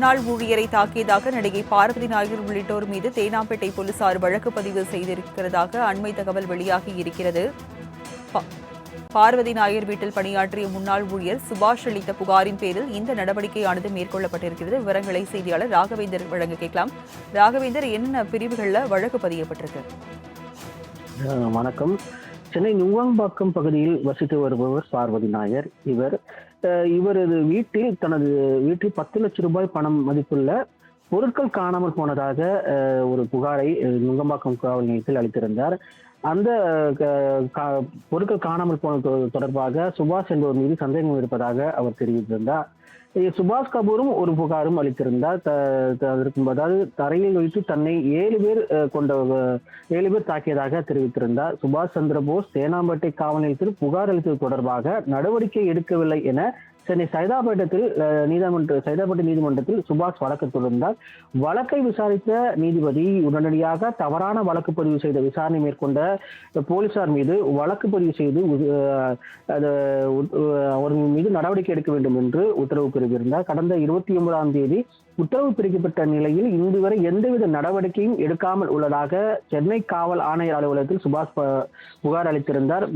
முன்னாள் ஊழியரை தாக்கியதாக நடிகை பார்வதி நாயர் உள்ளிட்டோர் மீது தேனாம்பேட்டை போலீசார் வழக்கு பதிவு செய்திருக்கிறதாக அண்மை தகவல் வெளியாகி இருக்கிறது. பார்வதி நாயர் வீட்டில் பணியாற்றிய முன்னாள் ஊழியர் சுபாஷ் அளித்த புகாரின் பேரில் இந்த நடவடிக்கையானது மேற்கொள்ளப்பட்டிருக்கிறது. விவரங்களை செய்தியாளர் ராகவேந்தர் வழங்க கேட்கலாம். ராகவேந்தர், என்ன பிரிவுகளில் வழக்கு பதியப்பட்டிருக்கு? வணக்கம். சென்னை நுங்கம்பாக்கம் பகுதியில் வசித்து வருபவர் பார்வதி நாயர். இவரது தனது வீட்டில் 10 லட்சம் ரூபாய் பணம் மதிப்புள்ள பொருட்கள் காணாமல் போனதாக ஒரு புகாரை நுங்கம்பாக்கம் காவல் நிலையத்தில் அளித்திருந்தார். அந்த பொருட்கள் காணாமல் போனது தொடர்பாக சுபாஷ் என்பவர் மீது சந்தேகம் இருப்பதாக அவர் தெரிவித்திருந்தார். சுபாஷ் கபூரும் ஒரு புகாரும் அளித்திருந்தார். அதாவது தரையில் வைத்து தன்னை 7 பேர் தாக்கியதாக தெரிவித்திருந்தார். சுபாஷ் சந்திர போஸ் தேனாம்பேட்டை காவல் நிலையத்தில் புகார் அளித்தது தொடர்பாக நடவடிக்கை எடுக்கவில்லை என சென்னை சைதாப்பேட்டை நீதிமன்றத்தில் சுபாஷ் வழக்கு தொடர்ந்தார். வழக்கை விசாரித்த நீதிபதி உடனடியாக தவறான வழக்கு பதிவு செய்த விசாரணை மேற்கொண்ட போலீசார் மீது வழக்கு பதிவு செய்து அவர்கள் மீது நடவடிக்கை எடுக்க வேண்டும் என்று உத்தரவு பிறப்பித்திருந்தார். கடந்த 29ஆம் தேதி உத்தரவு பிறப்பிக்கப்பட்ட நிலையில் இன்று வரை எந்தவித நடவடிக்கையும் எடுக்காமல் உள்ளதாக சென்னை காவல் ஆணையர் அலுவலகத்தில் சுபாஷ் புகார் அளித்திருந்தார்.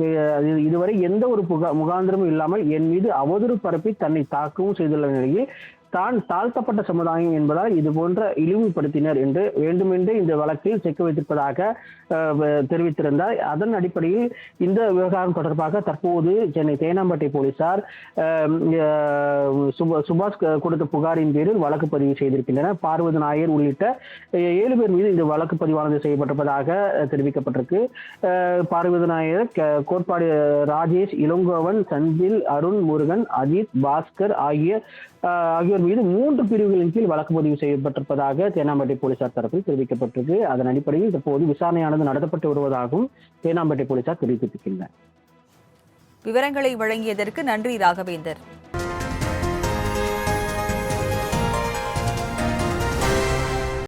இதுவரை எந்த ஒரு முகாந்திரமும் இல்லாமல் என் மீது அவதூறு பரப்பி தன்னை தாக்கவும் செய்துள்ள நிலையில் தான் தாழ்த்தப்பட்ட சமுதாயம் என்பதால் இது போன்ற இழிவுபடுத்தினர் என்று வேண்டுமென்றே இந்த வழக்கில் சிக்க வைத்திருப்பதாக தெரிவித்திருந்தார். அதன் அடிப்படையில் இந்த விவகாரம் தொடர்பாக தற்போது சென்னை தேனாம்பேட்டை போலீசார் சுபாஷ் கொடுத்த புகாரின் பேரில் வழக்கு பதிவு செய்திருக்கின்றனர். பார்வதி நாயர் உள்ளிட்ட 7 பேர் மீது இந்த வழக்கு பதிவானது செய்யப்பட்டிருப்பதாக தெரிவிக்கப்பட்டிருக்கு. பார்வதி நாயர், கோட்பாடு ராஜேஷ், இளங்கோவன், சஞ்சில், அருண், முருகன், அஜித், பாஸ்கர் ஆகியோர் மீது 3 பிரிவுகளின் கீழ் வழக்கு பதிவு செய்யப்பட்டிருப்பதாக தேனாம்பேட்டை போலீசார் தரப்பில் தெரிவிக்கப்பட்டிருக்கு. அதன் அடிப்படையில் தற்போது விசாரணையானது நடத்தப்பட்டு வருவதாகவும் தேனாம்பேட்டை போலீசார் தெரிவித்திருக்கின்றனர். விவரங்களை வழங்கியதற்கு நன்றி ராகவேந்தர்.